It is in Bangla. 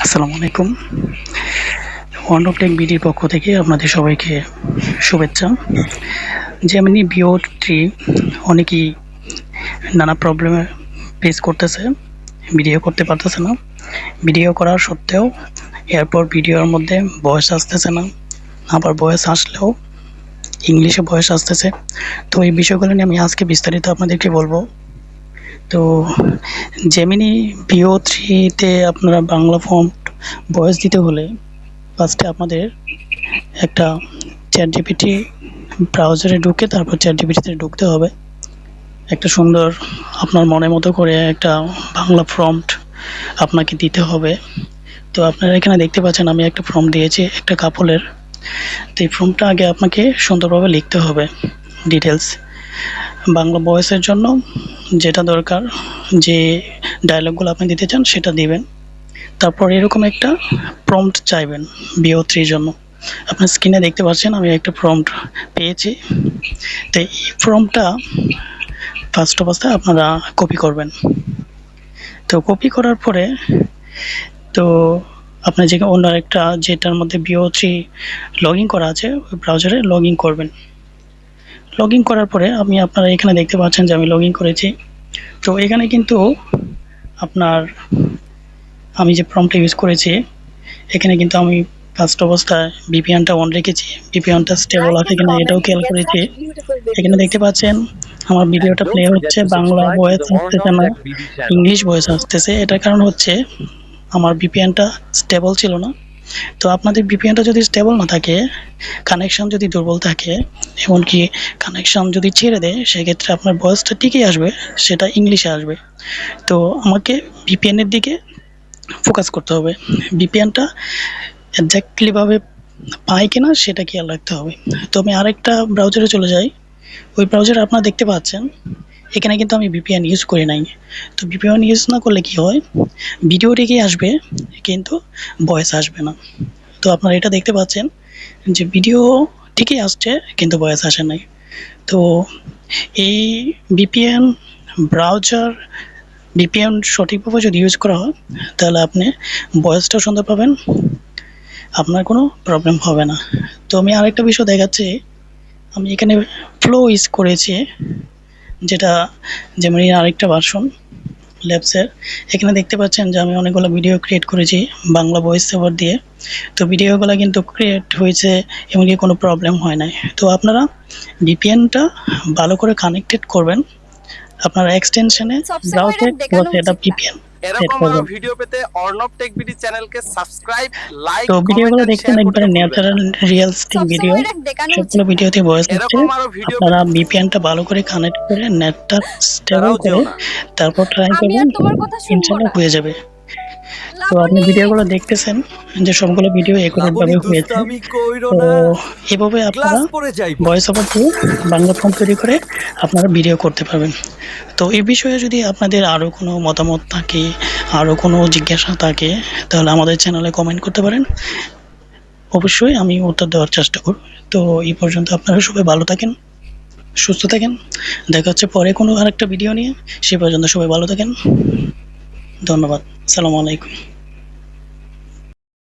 আসসালামু আলাইকুম। ওয়ান্ডারটেক বিডির পক্ষ থেকে আপনাদের সবাইকে শুভেচ্ছা। জেমিনি ভিও 3 অনেকেই নানা প্রবলেমে ফেস করতেছে, ভিডিও করতে পারতেছে না। ভিডিও করার সত্ত্বেও এরপর ভিডিওর মধ্যে ভয়েস আসতেছে না, আবার ভয়েস আসলেও ইংলিশে ভয়েস আসতেছে। তো এই বিষয়গুলো নিয়ে আমি আজকে বিস্তারিত আপনাদেরকে বলবো। তো জেমিনি ভিও 3-তে আপনারা বাংলা ফন্ট ভয়েস দিতে হলে ফার্স্টে আপনাদের একটা চ্যাটজিপিটি ব্রাউজারে ঢুকে তারপর চ্যাটজিপিটিতে ঢুকতে হবে। একটা সুন্দর আপনার মনের মতো করে একটা বাংলা প্রম্পট আপনাকে দিতে হবে। তো আপনারা এখানে দেখতে পাচ্ছেন আমি একটা প্রম্পট দিয়েছি একটা কাপলের। তো এই প্রম্পটটা আগে আপনাকে সুন্দরভাবে লিখতে হবে ডিটেলস। বাংলা ভয়েসের জন্য যেটা দরকার, যে ডায়লগগুলো আপনি দিতে চান সেটা দিবেন। তারপর এরকম একটা প্রম্পট চাইবেন ভিও 3 জন্য। আপনার স্ক্রিনে দেখতে পাচ্ছেন আমি একটা প্রম্পট পেয়েছি। তো এই প্রম্পটটা ফার্স্ট অবস্থায় আপনারা কপি করবেন। তো কপি করার পরে তো আপনার যে অন্য একটা যেটার মধ্যে ভিও 3 লগ ইন করা আছে ওই ব্রাউজারে লগ ইন করবেন। লগ ইন করার পরে আপনারা এখানে দেখতে পাচ্ছেন যে আমি লগ ইন করেছি। তো এখানে কিন্তু আপনার আমি যে প্রম্পটটা ইউজ করেছি এখানে কিন্তু আমি ফার্স্ট অবস্থায় ভিপিএনটা অন রেখেছি। ভিপিএনটা স্টেবল আছে কিনা এটাও খেয়াল করেছি। এখানে দেখতে পাচ্ছেন আমার ভিডিওটা প্লে হচ্ছে, বাংলা ভয়েস আসতেছে না, ইংলিশ ভয়েস আসতেছে। এটার কারণ হচ্ছে আমার ভিপিএনটা স্টেবল ছিল না। তো আপনাদের ভিপিএনটা যদি স্টেবল না থাকে, কানেকশন যদি দুর্বল থাকে, এমনকি কানেকশন যদি ছেড়ে দেয়, সেক্ষেত্রে আপনার ভয়েসটা ঠিকই আসবে, সেটা ইংলিশে আসবে। তো আমাকে ভিপিএনের দিকে ফোকাস করতে হবে, ভিপিএনটা এক্স্যাক্টলিভাবে পায় কিনা সেটা খেয়াল রাখতে হবে। তো আমি আরেকটা ব্রাউজারে চলে যাই। ওই ব্রাউজারে আপনারা দেখতে পাচ্ছেন এখানে কিন্তু আমি ভিপিএন ইউজ করি নাই। তো ভিপিএন ইউজ না করলে কি হয়, ভিডিও ঠিকই আসবে কিন্তু ভয়েস আসবে না। তো আপনারা এটা দেখতে পাচ্ছেন যে ভিডিও ঠিকই আসছে কিন্তু ভয়েস আসে নাই। তো এই ভিপিএন ব্রাউজার ভিপিএন সঠিকভাবে যদি ইউজ করা হয় তাহলে আপনি ভয়েসটাও সুন্দর পাবেন, আপনার কোনো প্রবলেম হবে না। তো আমি আরেকটা বিষয় দেখাচ্ছি, আমি এখানে ফ্লো ইউজ করেছি, যেটা যেমন আরেকটা ভার্সন ল্যাবসের। এখানে দেখতে পাচ্ছেন যে আমি অনেকগুলো ভিডিও ক্রিয়েট করেছি বাংলা ভয়েস ওভার দিয়ে। তো ভিডিওগুলো কিন্তু ক্রিয়েট হয়েছে, এমনকি কোনো প্রবলেম হয় নাই। তো আপনারা ভিপিএনটা ভালো করে কানেক্টেড করবেন, আপনারা এক্সটেনশনে ব্রাউজার সেটআপ ভিপিএন সেট এরকম আরো করবেন। ভিডিও পেতে অর্ণব টেক বিডি চ্যানেলকে সাবস্ক্রাইব, লাইক, তো কমেন্ট ভিডিওগুলো এন্ড দেখছেন শেয়ার করতে একবারে ভুলবেন না। ন্যাচারাল রিয়েলিস্টিক ভিডিও, সবগুলো ভিডিওতে ভয়েস হচ্ছে। এরকম আরো ভিডিও আপনারা ভিপিএনটা ভালো করে কানেক্ট করে নেটটা স্টেবল তারাও করে যেও না। তারপর ট্রাই আমি করবেন, আর তোমার কথা শুনবো ইনশাআল্লাহ না। হয়ে যাবে। তো আপনি লাবণী, ভিডিওগুলো দেখতেছেন যে সবগুলো ভিডিও একুরেট ভাবে হয়েছে। তো এভাবে আপনারা ভয়েস ওভার দিয়ে বাংলা ফর্ম তৈরি করে আপনারা ভিডিও করতে পারবেন। তো এই বিষয়ে যদি আপনাদের আরও কোনো মতামত থাকে, আরও কোনো জিজ্ঞাসা থাকে, তাহলে আমাদের চ্যানেলে কমেন্ট করতে পারেন। অবশ্যই আমি উত্তর দেওয়ার চেষ্টা করব। তো এই পর্যন্ত আপনারা সবাই ভালো থাকেন, সুস্থ থাকেন। দেখা হচ্ছে পরে কোনো আরেকটা ভিডিও নিয়ে। সে পর্যন্ত সবাই ভালো থাকেন। ধন্যবাদ। আসসালামু আলাইকুম।